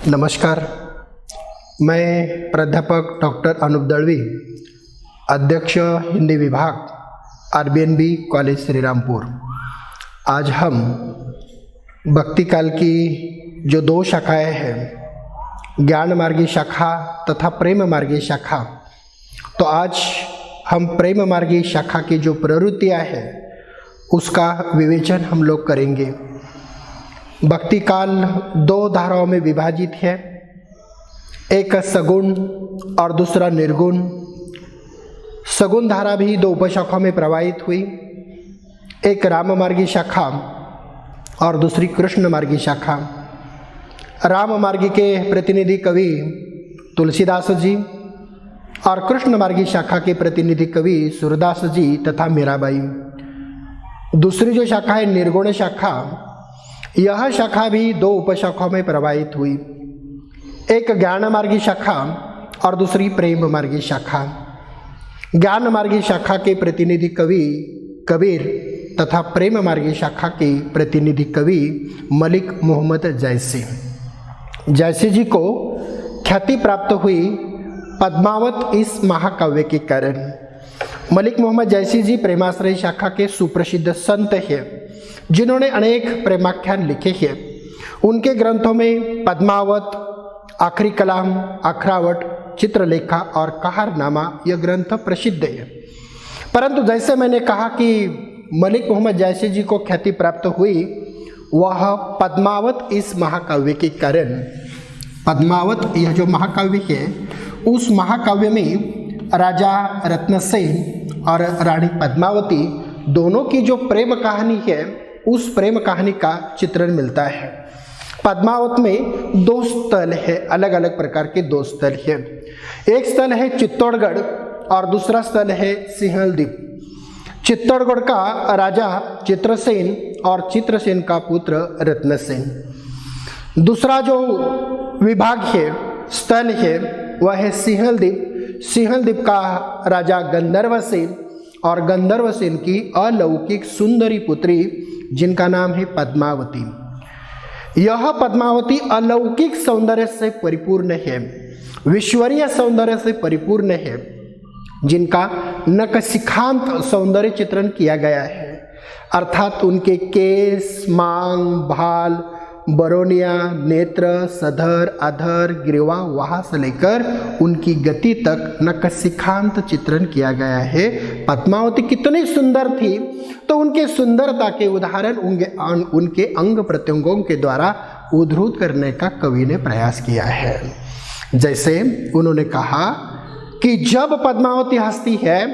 नमस्कार, मैं प्राध्यापक डॉक्टर अनूप दळवी, अध्यक्ष हिंदी विभाग आरबीएनबी कॉलेज श्रीरामपुर। आज हम भक्ति काल की जो दो शाखाएं हैं, ज्ञान मार्गी शाखा तथा प्रेम मार्गी शाखा, तो आज हम प्रेम मार्गी शाखा की जो प्रवृत्तियां हैं उसका विवेचन हम लोग करेंगे। भक्ति काल दो धाराओं में विभाजित है, एक सगुण और दूसरा निर्गुण। सगुण धारा भी दो उपशाखाओं में प्रवाहित हुई, एक राम मार्गी शाखा और दूसरी कृष्ण मार्गी शाखा। राम मार्गी के प्रतिनिधि कवि तुलसीदास जी और कृष्ण मार्गी शाखा के प्रतिनिधि कवि सूरदास जी तथा मीराबाई। दूसरी जो शाखा है निर्गुण शाखा, यह शाखा भी दो उपशाखाओं में प्रवाहित हुई, एक ज्ञान मार्गी शाखा और दूसरी प्रेम मार्गी शाखा। ज्ञान मार्गी शाखा के प्रतिनिधि कवि कबीर तथा प्रेम मार्गी शाखा के प्रतिनिधि कवि मलिक मोहम्मद जैसी। जैसी जी को ख्याति प्राप्त हुई पद्मावत इस महाकाव्य के कारण। मलिक मोहम्मद जैसी जी प्रेमाश्रय शाखा के सुप्रसिद्ध संत हैं, जिन्होंने अनेक प्रेमाख्यान लिखे हैं। उनके ग्रंथों में पद्मावत, आखिरी कलाम, अखरावट, चित्रलेखा और कहारनामा यह ग्रंथ प्रसिद्ध है। परंतु जैसे मैंने कहा कि मलिक मोहम्मद जैसी जी को ख्याति प्राप्त हुई वह पद्मावत इस महाकाव्य के कारण। पद्मावत यह जो महाकाव्य है, उस महाकाव्य में राजा रत्नसेन और रानी पद्मावती दोनों की जो प्रेम कहानी है, उस प्रेम कहानी का चित्रण मिलता है। पद्मावत में दो स्थल है, अलग अलग प्रकार के दो स्थल है। एक स्थल है चित्तौड़गढ़ और दूसरा स्थल है सिंहलदीप। चित्तौड़गढ़ का राजा चित्रसेन और चित्रसेन का पुत्र रत्नसेन। दूसरा जो विभाग है, स्थल है, वह है सिंहलदीप। सिंहलदीप का राजा गंधर्वसेन और गंधर्वसेन की अलौकिक सुंदरी पुत्री जिनका नाम है पद्मावती। यह पद्मावती अलौकिक सौंदर्य से परिपूर्ण है, विश्वरीय सौंदर्य से परिपूर्ण है, जिनका नखशिखांत सौंदर्य चित्रण किया गया है। अर्थात उनके केस, मांग, भाल, बरौनिया, नेत्र, सधर, अधर, ग्रीवा, वहाँ से लेकर उनकी गति तक नखशिखांत चित्रण किया गया है। पद्मावती कितनी सुंदर थी, तो उनके सुंदरता के उदाहरण उनके अंग प्रत्यंगों के द्वारा उद्धृत करने का कवि ने प्रयास किया है। जैसे उन्होंने कहा कि जब पद्मावती हंसती है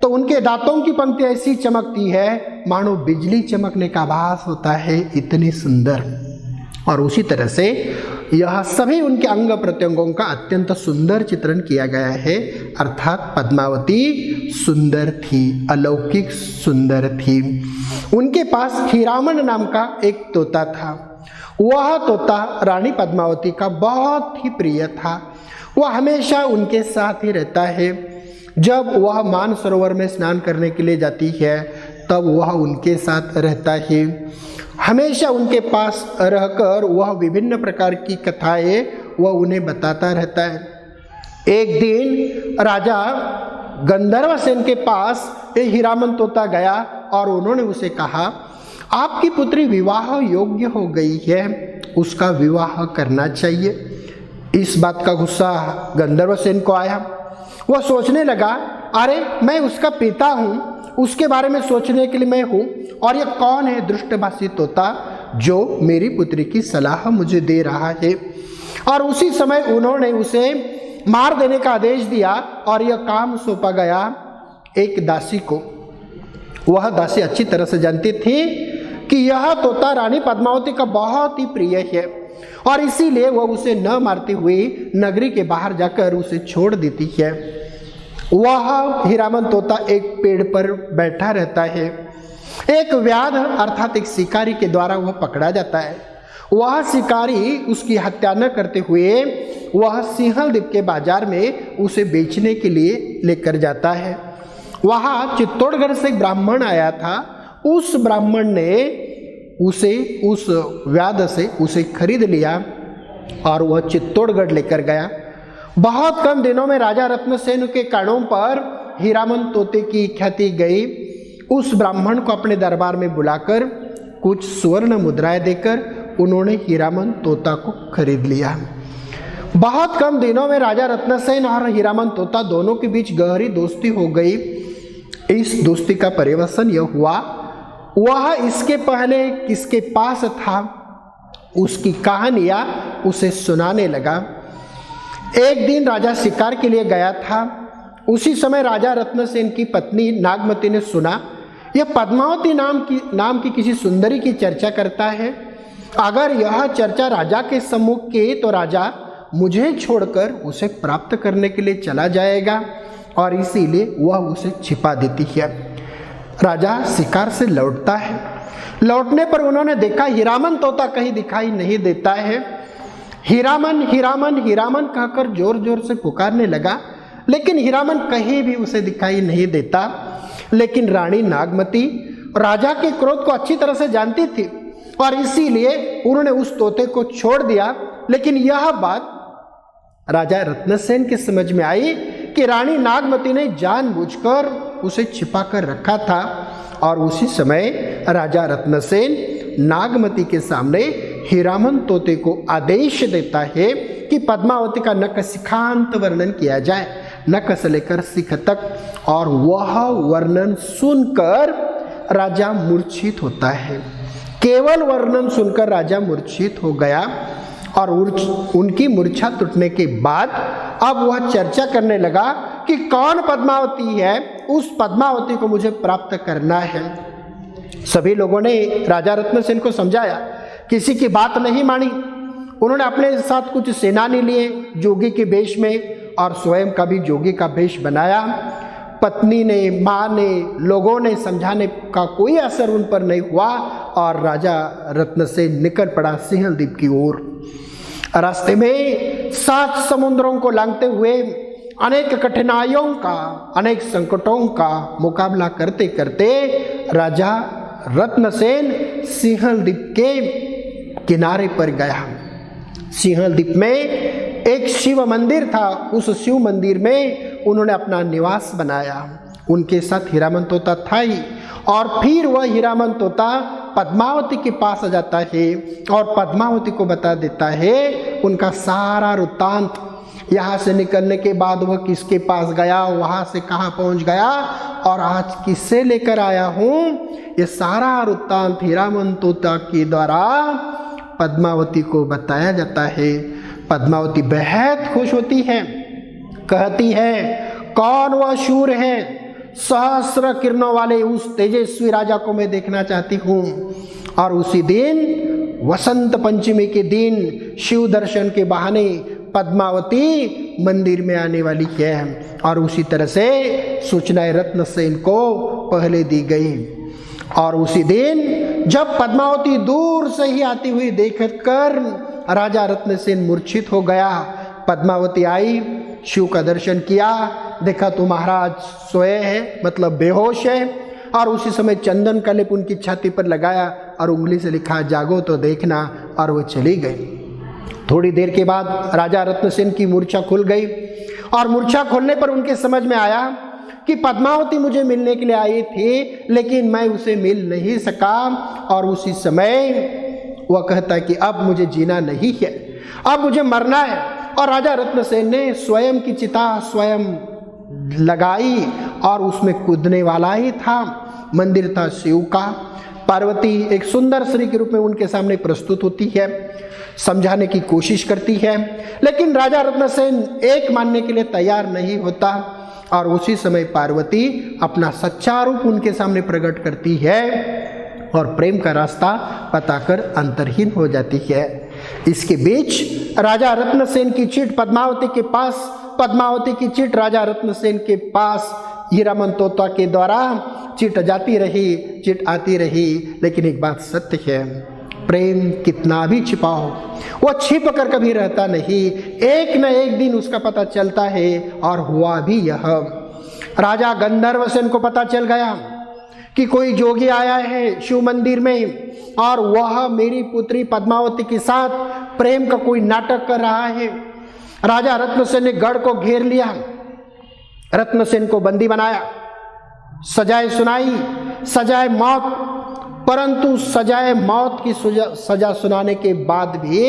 तो उनके दांतों की पंक्ति ऐसी चमकती है मानो बिजली चमकने का आभास होता है, इतनी सुंदर। और उसी तरह से यह सभी उनके अंग प्रत्यंगों का अत्यंत सुंदर चित्रण किया गया है। अर्थात पद्मावती सुंदर थी, अलौकिक सुंदर थी। उनके पास खीरामन नाम का एक तोता था। वह तोता रानी पद्मावती का बहुत ही प्रिय था। वह हमेशा उनके साथ ही रहता है। जब वह मानसरोवर में स्नान करने के लिए जाती है तब वह उनके साथ रहता है। हमेशा उनके पास रहकर वह विभिन्न प्रकार की कथाएं वह उन्हें बताता रहता है। एक दिन राजा गंधर्वसेन के पास हीरामन तोता गया और उन्होंने उसे कहा, आपकी पुत्री विवाह योग्य हो गई है, उसका विवाह करना चाहिए। इस बात का गुस्सा गंधर्वसेन को आया। वह सोचने लगा, अरे मैं उसका पिता हूँ, उसके बारे में सोचने के लिए मैं हूँ, और यह कौन है दुष्टभाषी तोता जो मेरी पुत्री की सलाह मुझे दे रहा है। और उसी समय उन्होंने उसे मार देने का आदेश दिया और यह काम सौंपा गया एक दासी को। वह दासी अच्छी तरह से जानती थी कि यह तोता रानी पद्मावती का बहुत ही प्रिय है और इसीलिए वह उसे न मारती हुई नगरी के बाहर जाकर उसे छोड़ देती है। वह हीरामन तोता एक पेड़ पर बैठा रहता है। एक व्याध अर्थात एक शिकारी के द्वारा वह पकड़ा जाता है। वह शिकारी उसकी हत्या न करते हुए वह सिंहलदीप के बाजार में उसे बेचने के लिए लेकर जाता है। वहाँ चित्तौड़गढ़ से एक ब्राह्मण आया था। उस ब्राह्मण ने उसे उस व्याध से उसे खरीद लिया और वह चित्तौड़गढ़ लेकर गया। बहुत कम दिनों में राजा रत्नसेन के कानों पर हीरामन तोते की ख्याति गई। उस ब्राह्मण को अपने दरबार में बुलाकर कुछ स्वर्ण मुद्राएं देकर उन्होंने हीरामन तोता को खरीद लिया। बहुत कम दिनों में राजा रत्नसेन और हीरामन तोता दोनों के बीच गहरी दोस्ती हो गई। इस दोस्ती का पर्यवसन यह हुआ, वह इसके पहले किसके पास था उसकी कहानियां उसे सुनाने लगा। एक दिन राजा शिकार के लिए गया था। उसी समय राजा रत्नसेन की पत्नी नागमती ने सुना यह पद्मावती नाम की किसी सुंदरी की चर्चा करता है। अगर यह चर्चा राजा के सम्मुख की तो राजा मुझे छोड़कर उसे प्राप्त करने के लिए चला जाएगा और इसीलिए वह उसे छिपा देती है। राजा शिकार से लौटता है। लौटने पर उन्होंने देखा हीरामन तोता कहीं दिखाई नहीं देता है। हीरामन हीरामन हीरामन कहकर जोर जोर से पुकारने लगा, लेकिन हीरामन कहीं भी उसे दिखाई नहीं देता। लेकिन रानी नागमती राजा के क्रोध को अच्छी तरह से जानती थी और इसीलिए उन्होंने उस तोते को छोड़ दिया। लेकिन यह बात राजा रत्नसेन के समझ में आई कि रानी नागमती ने जानबूझकर उसे छिपा कर रखा था। और उसी समय राजा रत्नसेन नागमती के सामने हीरामन तोते को आदेश देता है कि पद्मावती का नखशिखांत वर्णन किया जाए, नख से लेकर शिख तक। और वह वर्णन सुनकर राजा मूर्छित होता है। केवल वर्णन सुनकर राजा मूर्छित हो गया और उनकी मूर्छा टूटने के बाद अब वह चर्चा करने लगा कि कौन पद्मावती है, उस पद्मावती को मुझे प्राप्त करना है। सभी लोगों ने राजा रत्नसेन को समझाया, किसी की बात नहीं मानी। उन्होंने अपने साथ कुछ सेनानी लिए जोगी के वेश में और स्वयं का भी जोगी का वेश बनाया। पत्नी ने, माँ ने, लोगों ने समझाने का कोई असर उन पर नहीं हुआ और राजा रत्नसेन निकल पड़ा सिंहल द्वीप की ओर। रास्ते में 7 समुद्रों को लांघते हुए अनेक कठिनाइयों का, अनेक संकटों का मुकाबला करते करते राजा रत्नसेन सिंहल द्वीप के किनारे पर गया। सिंहल द्वीप में एक शिव मंदिर था। उस शिव मंदिर में उन्होंने अपना निवास बनाया। उनके साथ हीरामन तोता था ही। और फिर वह हीरामन तोता पद्मावती के पास आ जाता है और पद्मावती को बता देता है उनका सारा वृत्तांत। यहाँ से निकलने के बाद वह किसके पास गया, वहाँ से कहाँ पहुँच गया और आज किससे लेकर आया हूँ, ये सारा वृत्तांत हीरामन तोता के द्वारा पद्मावती को बताया जाता है। पद्मावती बेहद खुश होती है, कहती है कौन वह शूर है, सहस्र किरणों वाले उस तेजस्वी राजा को मैं देखना चाहती हूँ। और उसी दिन वसंत पंचमी के दिन शिव दर्शन के बहाने पद्मावती मंदिर में आने वाली है। और उसी तरह से सूचना रत्नसेन को पहले दी गई। और उसी दिन जब पद्मावती दूर से ही आती हुई देखकर राजा रत्नसेन मूर्छित हो गया। पद्मावती आई, शिव का दर्शन किया, देखा तो महाराज सोए हैं, मतलब बेहोश है। और उसी समय चंदन का लेप उनकी छाती पर लगाया और उंगली से लिखा जागो तो देखना, और वो चली गई। थोड़ी देर के बाद राजा रत्नसेन की मूर्छा खुल गई और मूर्छा खोलने पर उनके समझ में आया कि पद्मावती मुझे मिलने के लिए आई थी, लेकिन मैं उसे मिल नहीं सका। और उसी समय वह कहता कि अब मुझे जीना नहीं है, अब मुझे मरना है। और राजा रत्नसेन ने स्वयं की चिता स्वयं लगाई और उसमें कूदने वाला ही था। मंदिर था शिव का। पार्वती एक सुंदर स्त्री के रूप में उनके सामने प्रस्तुत होती है, समझाने की कोशिश करती है, लेकिन राजा रत्नसेन एक मानने के लिए तैयार नहीं होता। और उसी समय पार्वती अपना सच्चा रूप उनके सामने प्रकट करती है और प्रेम का रास्ता बताकर अंतरहीन हो जाती है। इसके बीच राजा रत्नसेन की चिट पद्मावती के पास, पद्मावती की चिट राजा रत्नसेन के पास हीरामन तोता के द्वारा चिट जाती रही, चिट आती रही। लेकिन एक बात सत्य है, प्रेम कितना भी छिपाओ वो छिप कर कभी रहता नहीं, एक न एक दिन उसका पता चलता है। और हुआ भी यह, राजा गंधर्वसेन को पता चल गया कि कोई जोगी आया है शिव मंदिर में और वह मेरी पुत्री पद्मावती के साथ प्रेम का कोई नाटक कर रहा है। राजा रत्नसेन ने गढ़ को घेर लिया, रत्नसेन को बंदी बनाया, सजाएं सुनाई, सजाए मौत। परंतु सजाए मौत की सजा सुनाने के बाद भी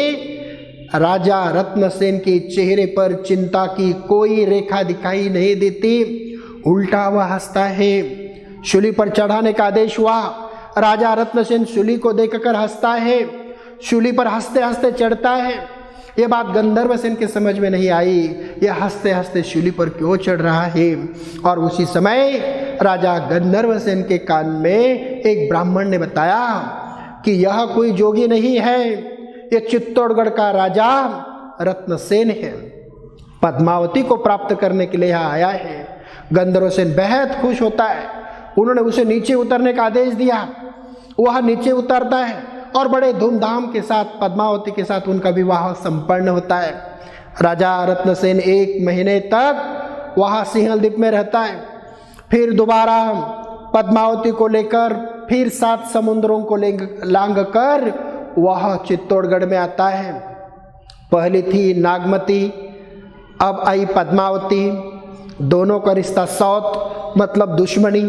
राजा रत्नसेन के चेहरे पर चिंता की कोई रेखा दिखाई नहीं देती, उल्टा वह हंसता है। शूली पर चढ़ाने का आदेश हुआ, राजा रत्नसेन शूली को देखकर हंसता है, शूली पर हंसते हंसते चढ़ता है। ये बात गंधर्वसेन के समझ में नहीं आई, यह हंसते हंसते शूली पर क्यों चढ़ रहा है। और उसी समय राजा गंधर्वसेन के कान में एक ब्राह्मण ने बताया कि यह कोई जोगी नहीं है, यह चित्तौड़गढ़ का राजा रत्नसेन है, पद्मावती को प्राप्त करने के लिए यहाँ आया है। गंधर्वसेन बेहद खुश होता है। उन्होंने उसे नीचे उतरने का आदेश दिया, वह नीचे उतरता है और बड़े धूमधाम के साथ पद्मावती के साथ उनका विवाह संपन्न होता है। राजा रत्नसेन 1 महीने तक वहाँ सिंहलदीप में रहता है। फिर दोबारा पद्मावती को लेकर फिर 7 समुद्रों को लांघ कर वह चित्तौड़गढ़ में आता है। पहली थी नागमती, अब आई पद्मावती। दोनों का रिश्ता सौत मतलब दुश्मनी,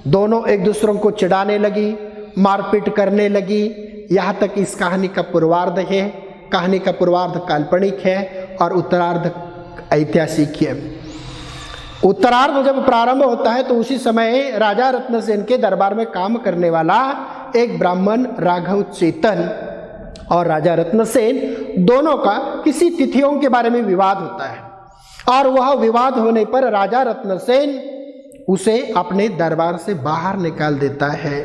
दोनों एक दूसरों को चिढ़ाने लगी, मारपीट करने लगी। यहाँ तक इस कहानी का पूर्वार्ध है। कहानी का पूर्वार्ध काल्पनिक है और उत्तरार्ध ऐतिहासिक है। उत्तरार्ध जब प्रारंभ होता है तो उसी समय राजा रत्नसेन के दरबार में काम करने वाला एक ब्राह्मण राघव चेतन और राजा रत्नसेन दोनों का किसी तिथियों के बारे में विवाद होता है और वह विवाद होने पर राजा रत्नसेन उसे अपने दरबार से बाहर निकाल देता है।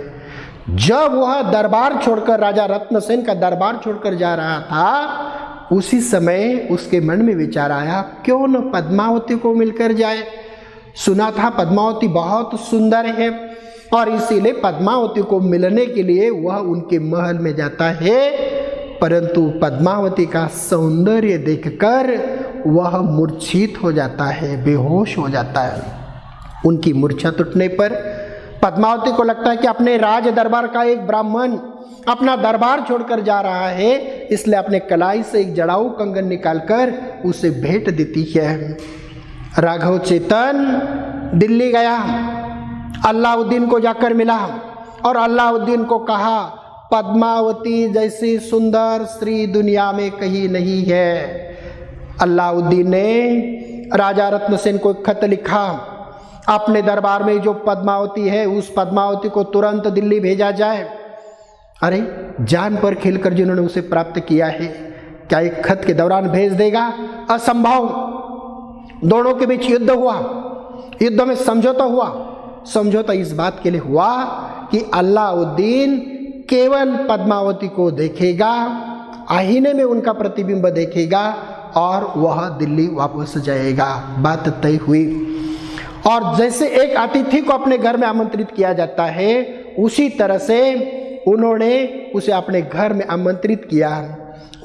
जब वह दरबार छोड़कर, राजा रत्नसेन का दरबार छोड़कर जा रहा था, उसी समय उसके मन में विचार आया क्यों न पद्मावती को मिलकर जाए। सुना था पद्मावती बहुत सुंदर है और इसीलिए पद्मावती को मिलने के लिए वह उनके महल में जाता है। परंतु पद्मावती का सौंदर्य देखकर वह मूर्छित हो जाता है, बेहोश हो जाता है। उनकी मूर्छा टूटने पर पद्मावती को लगता है कि अपने राज दरबार का एक ब्राह्मण अपना दरबार छोड़कर जा रहा है, इसलिए अपने कलाई से एक जड़ाऊ कंगन निकालकर उसे भेंट देती है। राघव चेतन दिल्ली गया, अलाउद्दीन को जाकर मिला और अलाउद्दीन को कहा पद्मावती जैसी सुंदर स्त्री दुनिया में कहीं नहीं है। अलाउद्दीन ने राजा रत्नसेन को एक खत लिखा, अपने दरबार में जो पद्मावती है उस पद्मावती को तुरंत दिल्ली भेजा जाए। अरे जान पर खेलकर जिन्होंने उसे प्राप्त किया है, क्या एक खत के दौरान भेज देगा? असंभव। दोनों के बीच युद्ध हुआ, युद्ध में समझौता हुआ। समझौता इस बात के लिए हुआ कि अलाउद्दीन केवल पद्मावती को देखेगा, आईने में उनका प्रतिबिंब देखेगा और वह दिल्ली वापस जाएगा। बात तय हुई और जैसे एक अतिथि को अपने घर में आमंत्रित किया जाता है, उसी तरह से उन्होंने उसे अपने घर में आमंत्रित किया।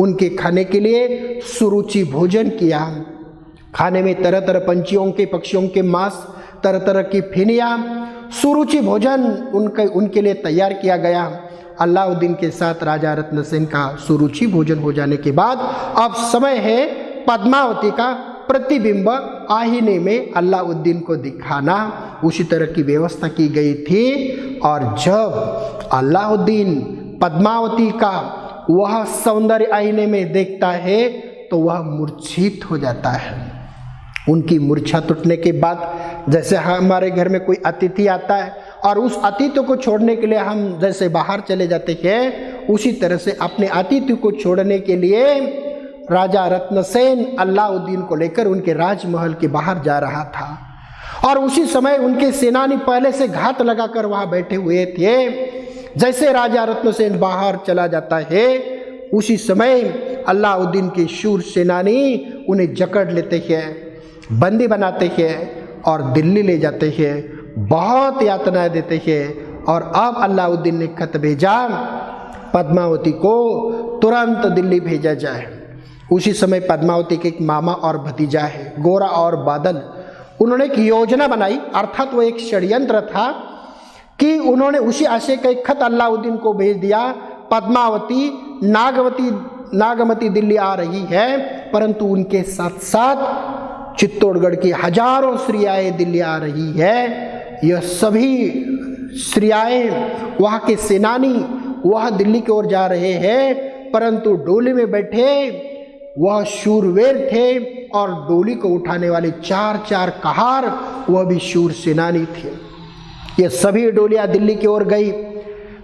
उनके खाने के लिए सुरुचि भोजन किया। खाने में तरह तरह पंछियों के, पक्षियों के मांस, तरह तरह की फिनिया, सुरुचि भोजन उनके लिए तैयार किया गया। अलाउद्दीन के साथ राजा रत्नसेन का सुरुचि भोजन हो जाने के बाद अब समय है पद्मावती का प्रतिबिंब आईने में अलाउद्दीन को दिखाना। उसी तरह की व्यवस्था की गई थी और जब अलाउद्दीन पद्मावती का वह सौंदर्य आईने में देखता है तो वह मूर्छित हो जाता है। उनकी मूर्छा टूटने के बाद जैसे हमारे घर में कोई अतिथि आता है और उस अतिथि को छोड़ने के लिए हम जैसे बाहर चले जाते हैं, उसी तरह से अपने अतिथि को छोड़ने के लिए राजा रत्नसेन अलाउद्दीन को लेकर उनके राजमहल के बाहर जा रहा था और उसी समय उनके सेनानी पहले से घात लगाकर वहां बैठे हुए थे। जैसे राजा रत्नसेन बाहर चला जाता है, उसी समय अलाउद्दीन के शूर सेनानी उन्हें जकड़ लेते हैं, बंदी बनाते हैं और दिल्ली ले जाते हैं, बहुत यातनाएं देते हैं। और अब अलाउद्दीन ने खत भेजा पद्मावती को तुरंत दिल्ली भेजा जाए। उसी समय पद्मावती के एक मामा और भतीजा है, गोरा और बादल। उन्होंने एक योजना बनाई, अर्थात वो एक षड्यंत्र था कि उन्होंने उसी आशय का एक खत अलाउद्दीन को भेज दिया, पद्मावती नागमती दिल्ली आ रही है, परंतु उनके साथ साथ चित्तौड़गढ़ की हजारों स्त्रियाएं दिल्ली आ रही है। यह सभी स्त्रियाएं, वहाँ के सेनानी वह दिल्ली की ओर जा रहे हैं, परंतु डोली में बैठे वह शूरवीर थे और डोली को उठाने वाले 4 कहार वह भी शूर सेनानी थे। ये सभी डोलियां दिल्ली की ओर गई।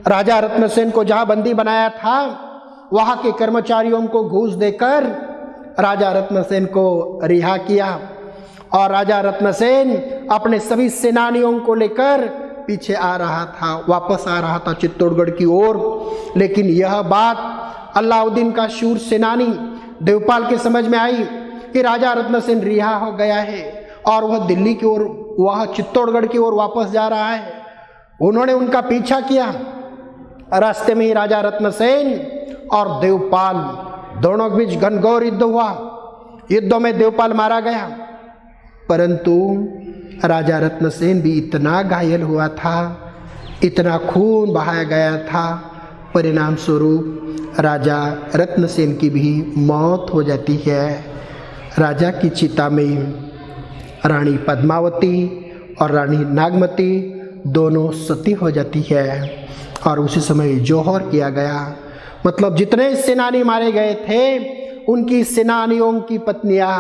राजा रत्नसेन को जहां बंदी बनाया था, वहां के कर्मचारियों को घूस देकर राजा रत्नसेन को रिहा किया और राजा रत्नसेन अपने सभी सेनानियों को लेकर पीछे आ रहा था, वापस आ रहा था चित्तौड़गढ़ की ओर। लेकिन यह बात अलाउद्दीन का शूर सेनानी देवपाल के समझ में आई कि राजा रत्नसेन रिहा हो गया है और वह दिल्ली की ओर, वह चित्तौड़गढ़ की ओर वापस जा रहा है। उन्होंने उनका पीछा किया। रास्ते में ही राजा रत्नसेन और देवपाल दोनों के बीच घनघोर युद्ध हुआ। युद्धों में देवपाल मारा गया, परंतु राजा रत्नसेन भी इतना घायल हुआ था, इतना खून बहाया गया था, परिणाम स्वरूप राजा रत्नसेन की भी मौत हो जाती है। राजा की चिता में रानी पद्मावती और रानी नागमती दोनों सती हो जाती है और उसी समय जोहर किया गया। मतलब जितने सेनानी मारे गए थे, उनकी सेनानियों की पत्नियां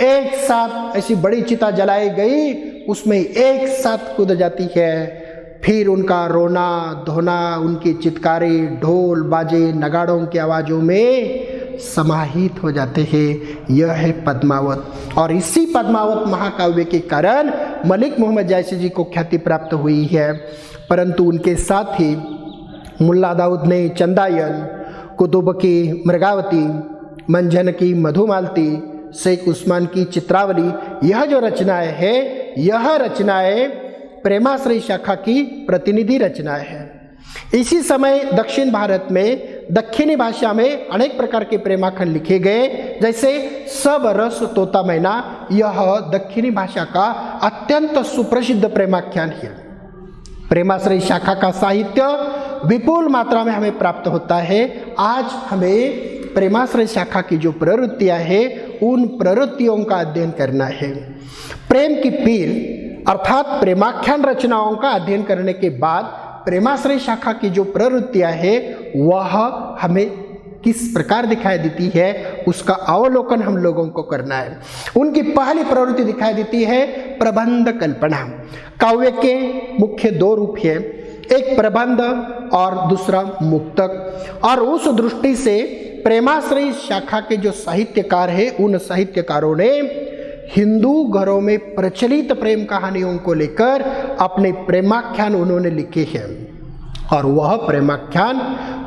एक साथ ऐसी बड़ी चिता जलाई गई, उसमें एक साथ कूद जाती है। फिर उनका रोना धोना, उनकी चित्कारे ढोल बाजे नगाड़ों की आवाज़ों में समाहित हो जाते हैं। यह है पद्मावत। और इसी पद्मावत महाकाव्य के कारण मलिक मोहम्मद जायसी जी को ख्याति प्राप्त हुई है। परंतु उनके साथ ही मुल्ला दाऊद ने चंदायन, कुतुब की मृगावती, मंझन की मधुमालती, शेख उस्मान की चित्रावली, यह जो रचनाएं हैं, यह रचनाएं प्रेमाश्रय शाखा की प्रतिनिधि रचनाएं हैं। इसी समय दक्षिण भारत में दक्षिणी भाषा में अनेक प्रकार के प्रेमाखंड लिखे गए, जैसे सब रस तोता मैना, यह दक्षिणी भाषा का अत्यंत सुप्रसिद्ध प्रेमाख्यान है। प्रेमाश्रय शाखा का साहित्य विपुल मात्रा में हमें प्राप्त होता है। आज हमें प्रेमाश्रय शाखा की जो प्रवृत्तियां हैं, उन प्रवृत्तियों का अध्ययन करना है। प्रेम की पीर अर्थात प्रेमाख्यान रचनाओं का अध्ययन करने के बाद प्रेमाश्रय शाखा की जो प्रवृत्तियां हैं, वह हमें किस प्रकार दिखाई देती है, उसका अवलोकन हम लोगों को करना है। उनकी पहली प्रवृत्ति दिखाई देती है प्रबंध कल्पना। काव्य के मुख्य 2 रूप हैं, एक प्रबंध और दूसरा मुक्तक। और उस दृष्टि से प्रेमाश्रय शाखा के जो साहित्यकार हैं, उन साहित्यकारों ने हिंदू घरों में प्रचलित प्रेम कहानियों को लेकर अपने प्रेमाख्यान उन्होंने लिखे हैं और वह प्रेमाख्यान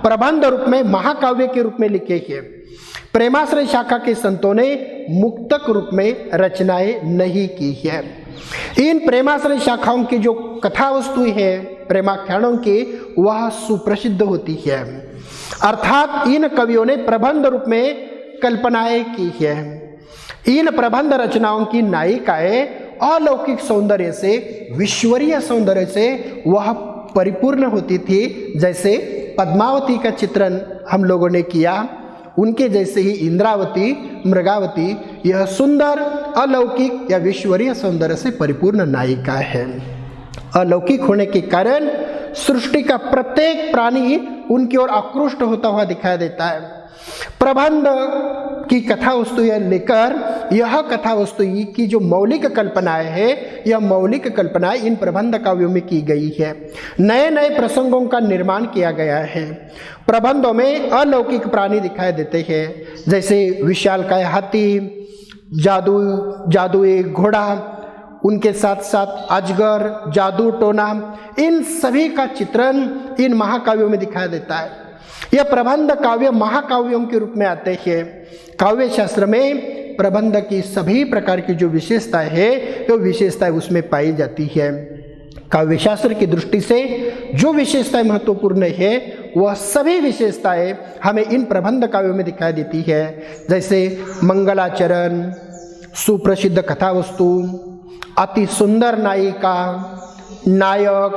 प्रबंध रूप में, महाकाव्य के रूप में लिखे हैं। प्रेमाश्रय शाखा के संतों ने मुक्तक रूप में रचनाएं नहीं की है। इन प्रेमाश्रय शाखाओं की जो कथा वस्तु है प्रेमाख्यानों की, वह सुप्रसिद्ध होती है। अर्थात इन कवियों ने प्रबंध रूप में कल्पनाएं की है। इन प्रबंध रचनाओं की नायिकाएं अलौकिक सौंदर्य से, विश्वरीय सौंदर्य से वह परिपूर्ण होती थी। जैसे पद्मावती का चित्रण हम लोगों ने किया, उनके जैसे ही इंद्रावती, मृगावती, यह सुंदर अलौकिक या विश्वरीय सौंदर्य से परिपूर्ण नायिका है। अलौकिक होने के कारण सृष्टि का प्रत्येक प्राणी उनकी ओर आकृष्ट होता हुआ दिखाई देता है। प्रबंध की कथा वस्तु लेकर यह कथा वस्तु की जो मौलिक कल्पनाएं है, यह मौलिक कल्पनाएं इन प्रबंध काव्यों में की गई है। नए नए प्रसंगों का निर्माण किया गया है। प्रबंधों में अलौकिक प्राणी दिखाई देते हैं, जैसे विशालकाय हाथी, जादुई घोड़ा, उनके साथ साथ अजगर, जादू टोना, इन सभी का चित्रण इन महाकाव्यों में दिखाई देता है। यह प्रबंध काव्य महाकाव्यों के रूप में आते हैं। काव्य शास्त्र में प्रबंध की सभी प्रकार की जो विशेषताएं है, तो विशेषताएं उसमें पाई जाती है। काव्य शास्त्र की दृष्टि से जो विशेषताएं महत्वपूर्ण है, वह सभी विशेषताएं हमें इन प्रबंध काव्यों में दिखाई देती है। जैसे मंगलाचरण, सुप्रसिद्ध कथा वस्तु, अति सुंदर नायिका, नायक,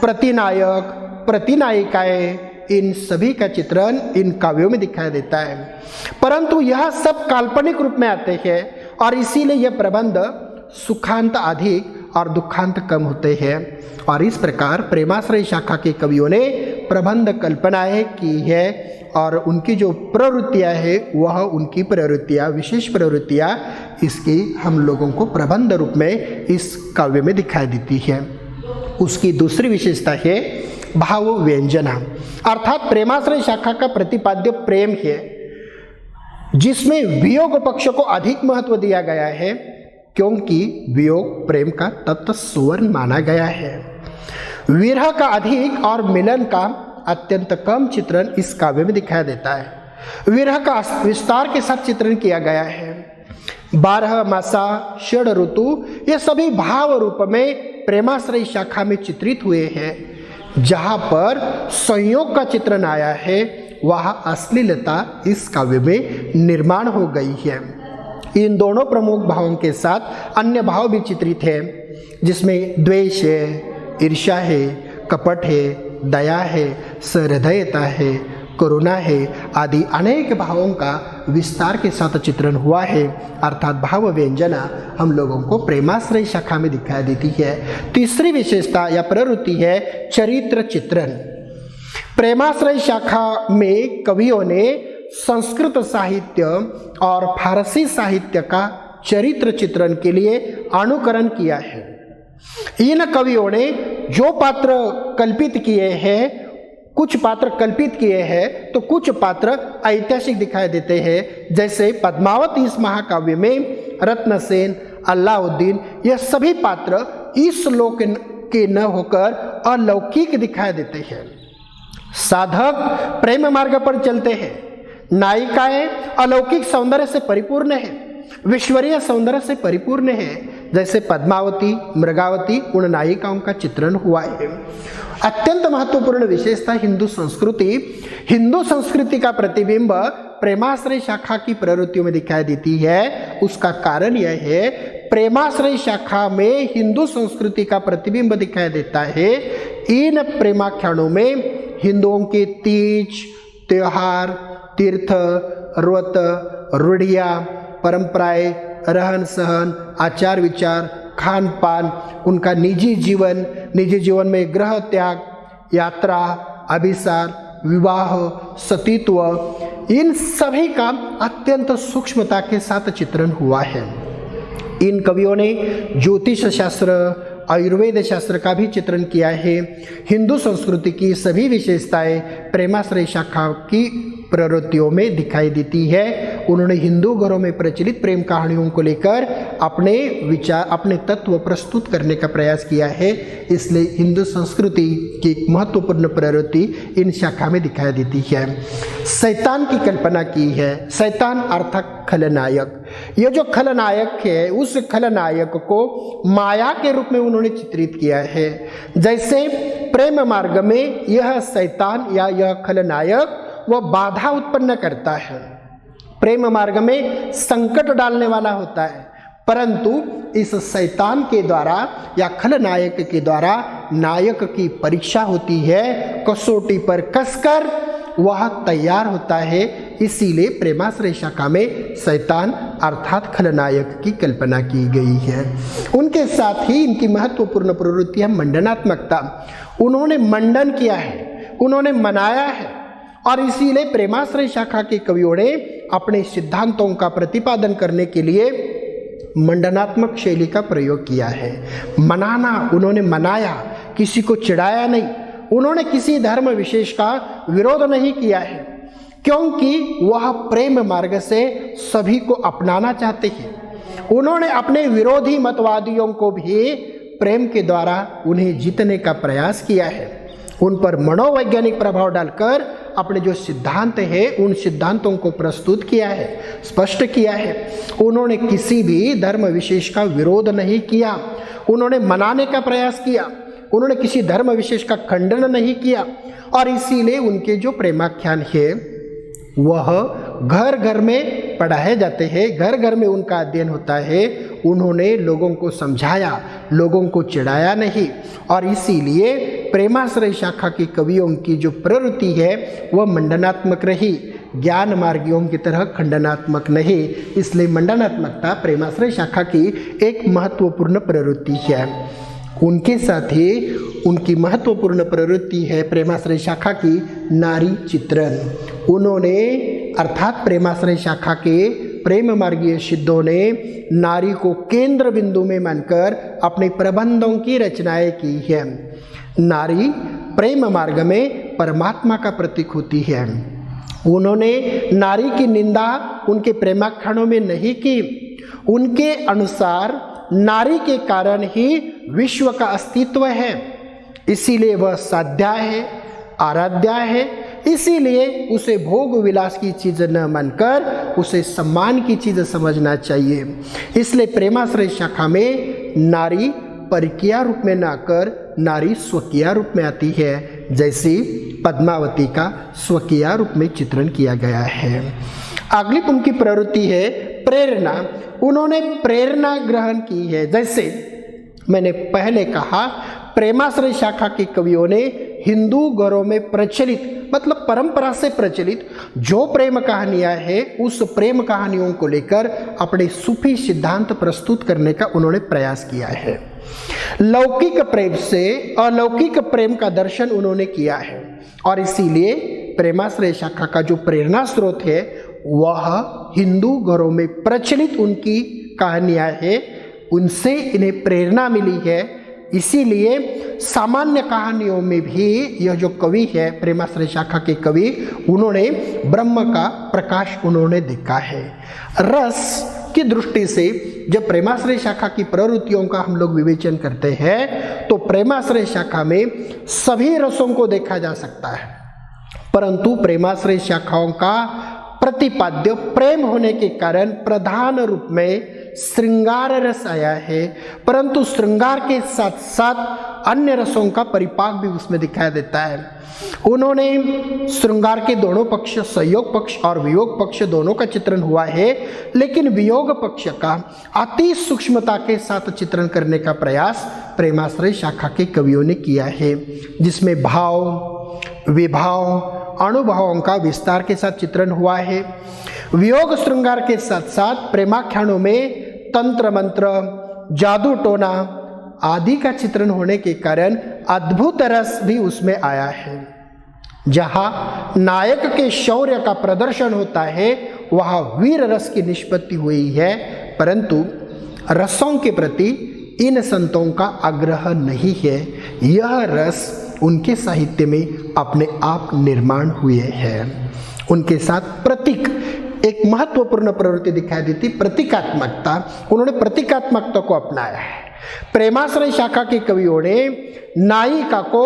प्रतिनायक, प्रतिनायिकाएं, इन सभी का चित्रण इन काव्यों में दिखाई देता है। परंतु यह सब काल्पनिक रूप में आते हैं और इसीलिए यह प्रबंध सुखांत अधिक और दुखांत कम होते हैं। और इस प्रकार प्रेमाश्रय शाखा के कवियों ने प्रबंध कल्पनाएं की है और उनकी जो प्रवृत्तियां है वह उनकी प्रवृत्तियां, विशेष प्रवृत्तियां इसकी हम लोगों को प्रबंध रूप में इस काव्य में दिखाई देती है। उसकी दूसरी विशेषता है भाव व्यंजना, अर्थात प्रेमाश्रय शाखा का प्रतिपाद्य प्रेम है जिसमें वियोग पक्ष को अधिक महत्व दिया गया है, क्योंकि वियोग प्रेम का तत्व सुवर्ण माना गया है। विरह का अधिक और मिलन का अत्यंत कम चित्रण इस काव्य में दिखाई देता है। विरह का विस्तार के साथ चित्रण किया गया है। 12 मासा, षड ऋतु, ये सभी भाव रूप में प्रेमाश्रय शाखा में चित्रित हुए हैं। जहाँ पर संयोग का चित्रण आया है वहाँ अश्लीलता इस काव्य में निर्माण हो गई है। इन दोनों प्रमुख भावों के साथ अन्य भाव भी चित्रित है, जिसमें द्वेष है, ईर्ष्या है, कपट है, दया है, सहृदयता है, करुणा है आदि अनेक भावों का विस्तार के साथ चित्रण हुआ है। अर्थात भाव व्यंजना हम लोगों को प्रेमाश्रय शाखा में दिखाई देती है। तीसरी विशेषता या प्रवृत्ति है चरित्र चित्रण। प्रेमाश्रय शाखा में कवियों ने संस्कृत साहित्य और फारसी साहित्य का चरित्र चित्रण के लिए अनुकरण किया है। इन कवियों ने जो पात्र कल्पित किए हैं, कुछ पात्र कल्पित किए हैं तो कुछ पात्र ऐतिहासिक दिखाई देते हैं। जैसे पद्मावत इस महाकाव्य में रत्नसेन, अलाउद्दीन, यह सभी पात्र इस लोक के न होकर अलौकिक दिखाई देते हैं। साधक प्रेम मार्ग पर चलते हैं, नायिकाएं अलौकिक सौंदर्य से परिपूर्ण है, विश्वरीय सौंदर्य से परिपूर्ण है। जैसे पद्मावती, मृगावती, उन नायिकाओं का चित्रण हुआ है। अत्यंत महत्वपूर्ण विशेषता हिंदू संस्कृति का प्रतिबिंब प्रेमाश्रय शाखा की प्रवृत्तियों में दिखाई देती है। उसका कारण यह है, प्रेमाश्रय शाखा में हिंदू संस्कृति का प्रतिबिंब दिखाई देता है। इन प्रेमाख्यानों में हिंदुओं के तीज, त्योहार, तीर्थ, व्रत, रूढ़ियाँ, परंपराएं, रहन सहन, आचार विचार, खान पान, उनका निजी जीवन में गृह त्याग, यात्रा, अभिसार, विवाह, सतीत्व, इन सभी का अत्यंत सूक्ष्मता के साथ चित्रण हुआ है। इन कवियों ने ज्योतिष शास्त्र, आयुर्वेद शास्त्र का भी चित्रण किया है। हिंदू संस्कृति की सभी विशेषताएं प्रेमाश्रय शाखा की प्रवृत्तियों में दिखाई देती है। उन्होंने हिंदू घरों में प्रचलित प्रेम कहानियों को लेकर अपने विचार, अपने तत्व प्रस्तुत करने का प्रयास किया है। इसलिए हिंदू संस्कृति की एक महत्वपूर्ण प्रवृत्ति इन शाखा में दिखाई देती है। शैतान की कल्पना की है। शैतान अर्थात खलनायक। ये जो खलनायक है, उस खलनायक को माया के रूप में उन्होंने चित्रित किया है। जैसे प्रेम मार्ग में यह शैतान या यह खलनायक वह बाधा उत्पन्न करता है, प्रेम मार्ग में संकट डालने वाला होता है, परंतु इस शैतान के द्वारा या खलनायक के द्वारा नायक की परीक्षा होती है, कसौटी पर कसकर वह तैयार होता है। इसीलिए प्रेमाश्रय शाखा में शैतान अर्थात खलनायक की कल्पना की गई है। उनके साथ ही इनकी महत्वपूर्ण प्रवृत्तियां मंडनात्मकता। उन्होंने मंडन किया है, उन्होंने मनाया है और इसीलिए प्रेमाश्रय शाखा के कवियों ने अपने सिद्धांतों का प्रतिपादन करने के लिए मंडनात्मक शैली का प्रयोग किया है। मनाना, उन्होंने मनाया, किसी को चिढ़ाया नहीं। उन्होंने किसी धर्म विशेष का विरोध नहीं किया है, क्योंकि वह प्रेम मार्ग से सभी को अपनाना चाहते हैं। उन्होंने अपने विरोधी मतवादियों को भी प्रेम के द्वारा उन्हें जीतने का प्रयास किया है। उन पर मनोवैज्ञानिक प्रभाव डालकर अपने जो सिद्धांत है उन सिद्धांतों को प्रस्तुत किया है, स्पष्ट किया है। उन्होंने किसी भी धर्म विशेष का विरोध नहीं किया, उन्होंने मनाने का प्रयास किया। उन्होंने किसी धर्म विशेष का खंडन नहीं किया और इसीलिए उनके जो प्रेमाख्यान है वह घर घर में पढ़ाए जाते हैं, घर घर में उनका अध्ययन होता है उन्होंने लोगों को समझाया, लोगों को चिढ़ाया नहीं। और इसीलिए प्रेमाश्रय शाखा के कवियों की जो प्रवृत्ति है वह मंडनात्मक रही, ज्ञान मार्गियों की तरह खंडनात्मक नहीं। इसलिए मंडनात्मकता प्रेमाश्रय शाखा की एक महत्वपूर्ण प्रवृत्ति है। उनके साथ ही उनकी महत्वपूर्ण प्रवृत्ति है प्रेमाश्रय शाखा की नारी चित्रण। उन्होंने अर्थात प्रेमाश्रय शाखा के प्रेम मार्गीय सिद्धों ने नारी को केंद्र बिंदु में मानकर अपने प्रबंधों की रचनाएं की है। नारी प्रेम मार्ग में परमात्मा का प्रतीक होती है। उन्होंने नारी की निंदा उनके प्रेमाख्यानों में नहीं की। उनके अनुसार नारी के कारण ही विश्व का अस्तित्व है, इसीलिए वह साध्या है, आराध्या है। इसीलिए उसे भोग विलास की चीज़ न मानकर उसे सम्मान की चीज़ समझना चाहिए। इसलिए प्रेमाश्रय शाखा में नारी परकीय रूप में न आकर नारी स्वकीय रूप में आती है, जैसे पद्मावती का स्वकीय रूप में चित्रण किया गया है। अगली उनकी प्रवृत्ति है प्रेरणा। उन्होंने प्रेरणा ग्रहण की है। जैसे मैंने पहले कहा, प्रेमाश्रय शाखा के कवियों ने हिंदू घरों में प्रचलित मतलब परंपरा से प्रचलित जो प्रेम कहानियां हैं उस प्रेम कहानियों को लेकर अपने सूफी सिद्धांत प्रस्तुत करने का उन्होंने प्रयास किया है। लौकिक प्रेम से अलौकिक प्रेम का दर्शन उन्होंने किया है और इसीलिए प्रेमाश्रय शाखा का जो प्रेरणा स्रोत है वह हिंदू घरों में प्रचलित उनकी कहानियां हैं, उनसे इन्हें प्रेरणा मिली है। इसीलिए सामान्य कहानियों में भी यह जो कवि है प्रेमाश्रय शाखा के कवि, उन्होंने ब्रह्म का प्रकाश उन्होंने देखा है। रस की दृष्टि से जब प्रेमाश्रय शाखा की प्रवृत्तियों का हम लोग विवेचन करते हैं तो प्रेमाश्रय शाखा में सभी रसों को देखा जा सकता है, परंतु प्रेमाश्रय शाखाओं का प्रतिपाद्य प्रेम होने के कारण प्रधान रूप में श्रृंगार रस आया है, परंतु श्रृंगार के साथ साथ अन्य रसों का परिपाक भी उसमें दिखाई देता है। उन्होंने श्रृंगार के दोनों पक्ष, संयोग पक्ष और वियोग पक्ष दोनों का चित्रण हुआ है, लेकिन वियोग पक्ष का अति सूक्ष्मता के साथ चित्रण करने का प्रयास प्रेमाश्रय शाखा के कवियों ने किया है, जिसमें भाव, विभाव, अनुभवों का विस्तार के साथ चित्रण हुआ है। वियोग श्रृंगार के साथ साथ प्रेमाख्यानों में तंत्र मंत्र, जादू टोना आदि का चित्रण होने के कारण अद्भुत रस भी उसमें आया है। जहाँ नायक के शौर्य का प्रदर्शन होता है वहाँ वीर रस की निष्पत्ति हुई है, परंतु रसों के प्रति इन संतों का आग्रह नहीं है। यह रस उनके साहित्य में अपने आप निर्माण हुए हैं। उनके साथ प्रतीक एक महत्वपूर्ण प्रवृत्ति दिखाई देती, प्रतीकात्मकता। उन्होंने प्रतीकात्मकता को अपनाया है। प्रेमाश्रय शाखा के कवियों ने नायिका को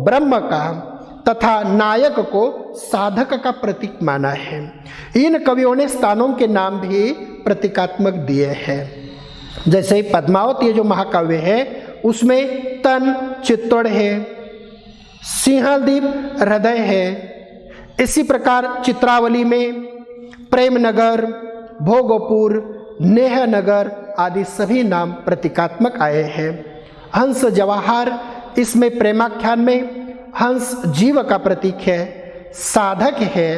ब्रह्म का तथा नायक को साधक का प्रतीक माना है। इन कवियों ने स्थानों के नाम भी प्रतीकात्मक दिए हैं। जैसे पद्मावती जो महाकाव्य है उसमें तन चित्तौड़ है, सिंहलदीप हृदय है। इसी प्रकार चित्रावली में प्रेमनगर, भोगपुर, नेहनगर आदि सभी नाम प्रतीकात्मक आए हैं। हंस जवाहर, इसमें प्रेमाख्यान में हंस जीव का प्रतीक है, साधक है।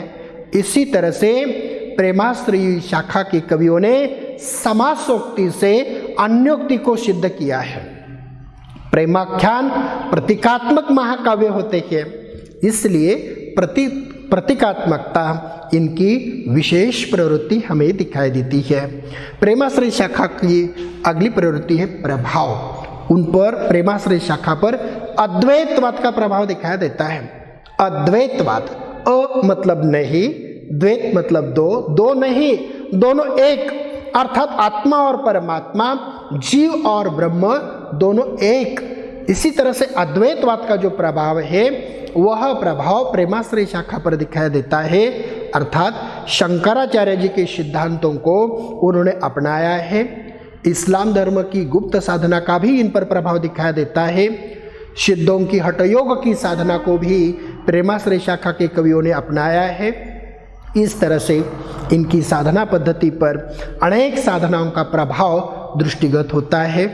इसी तरह से प्रेमाश्रय शाखा के कवियों ने समासोक्ति से अन्योक्ति को सिद्ध किया है। प्रेमाख्यान प्रतीकात्मक महाकाव्य होते हैं, इसलिए प्रतीकात्मकता इनकी विशेष प्रवृत्ति हमें दिखाई देती है। प्रेमाश्रय शाखा की अगली प्रवृत्ति है प्रभाव। उन पर प्रेमाश्रय शाखा पर अद्वैतवाद का प्रभाव दिखाई देता है। अद्वैतवाद, अ मतलब नहीं, द्वैत मतलब दो, दो नहीं, दोनों एक, अर्थात आत्मा और परमात्मा, जीव और ब्रह्म दोनों एक। इसी तरह से अद्वैतवाद का जो प्रभाव है वह प्रभाव प्रेमाश्रय शाखा पर दिखाई देता है, अर्थात शंकराचार्य जी के सिद्धांतों को उन्होंने अपनाया है। इस्लाम धर्म की गुप्त साधना का भी इन पर प्रभाव दिखाई देता है। सिद्धों की हठयोग की साधना को भी प्रेमाश्रय शाखा के कवियों ने अपनाया है। इस तरह से इनकी साधना पद्धति पर अनेक साधनाओं का प्रभाव दृष्टिगत होता है।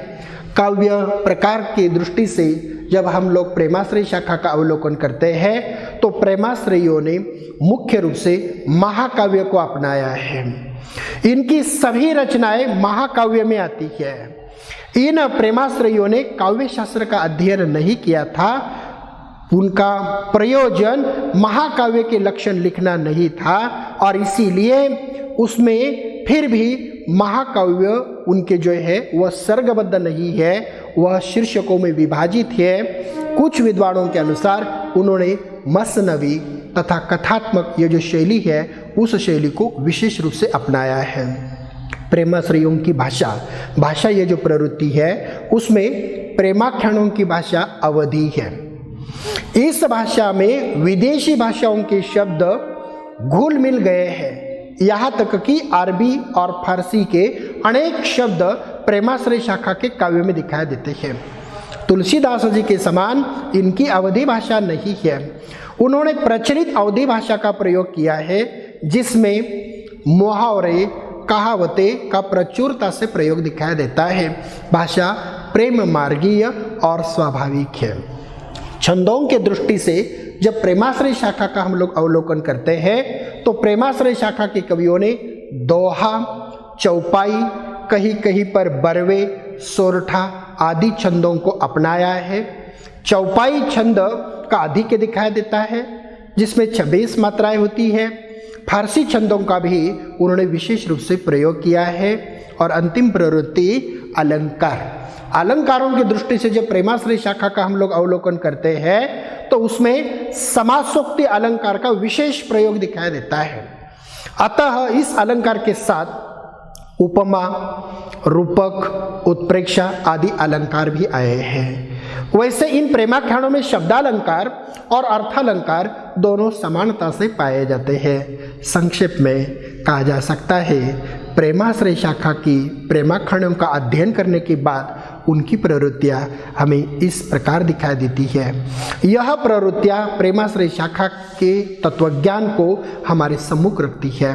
काव्य प्रकार की दृष्टि से जब हम लोग प्रेमाश्रय शाखा का अवलोकन करते हैं तो प्रेमाश्रयियों ने मुख्य रूप से महाकाव्य को अपनाया है। इनकी सभी रचनाएं महाकाव्य में आती है। इन प्रेमाश्रयियों ने काव्य शास्त्र का अध्ययन नहीं किया था। उनका प्रयोजन महाकाव्य के लक्षण लिखना नहीं था और इसीलिए उसमें फिर भी महाकाव्य उनके जो है वह सर्गबद्ध नहीं है, वह शीर्षकों में विभाजित है। कुछ विद्वानों के अनुसार उन्होंने मसनवी तथा कथात्मक ये जो शैली है उस शैली को विशेष रूप से अपनाया है। प्रेमाश्रयियों की भाषा ये जो प्रवृत्ति है उसमें प्रेमाख्यानों की भाषा अवधी है। इस भाषा में विदेशी भाषाओं के शब्द घुल मिल गए हैं। यहाँ तक कि अरबी और फारसी के अनेक शब्द प्रेमाश्रय शाखा के काव्य में दिखाई देते हैं। तुलसीदास जी के समान इनकी अवधी भाषा नहीं है। उन्होंने प्रचलित अवधी भाषा का प्रयोग किया है जिसमें मुहावरे कहावतें का प्रचुरता से प्रयोग दिखाई देता है। भाषा प्रेम मार्गीय और स्वाभाविक है। छंदों के दृष्टि से जब प्रेमाश्रय शाखा का हम लोग अवलोकन करते हैं तो प्रेमाश्रय शाखा के कवियों ने दोहा, चौपाई, कहीं कहीं पर बरवे, सोरठा आदि छंदों को अपनाया है। चौपाई छंद का अधिक दिखाई देता है जिसमें 26 मात्राएं होती है। फारसी छंदों का भी उन्होंने विशेष रूप से प्रयोग किया है। और अंतिम प्रवृत्ति अलंकारों की दृष्टि से जब प्रेमाश्रय शाखा का हम लोग अवलोकन करते हैं तो उसमें समासोक्ति अलंकार का विशेष प्रयोग दिखाई देता है। अतः इस अलंकार के साथ उपमा, रूपक, उत्प्रेक्षा आदि अलंकार भी आए हैं। वैसे इन प्रेमाख्यानों में शब्दालंकार और अर्थालंकार दोनों समानता से पाए जाते हैं। संक्षेप में कहा जा सकता है प्रेमाश्रय शाखा की प्रेमाख्यानों का अध्ययन करने के बाद उनकी प्रवृत्तियाँ हमें इस प्रकार दिखाई देती है। यह प्रवृत्तियाँ प्रेमाश्रय शाखा के तत्वज्ञान को हमारे सम्मुख रखती है।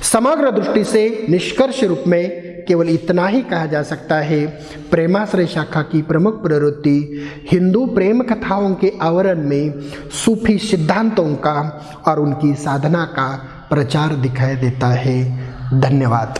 समग्र दृष्टि से निष्कर्ष रूप में केवल इतना ही कहा जा सकता है प्रेमाश्रय शाखा की प्रमुख प्रवृत्ति हिंदू प्रेम कथाओं के आवरण में सूफी सिद्धांतों का और उनकी साधना का प्रचार दिखाई देता है। धन्यवाद।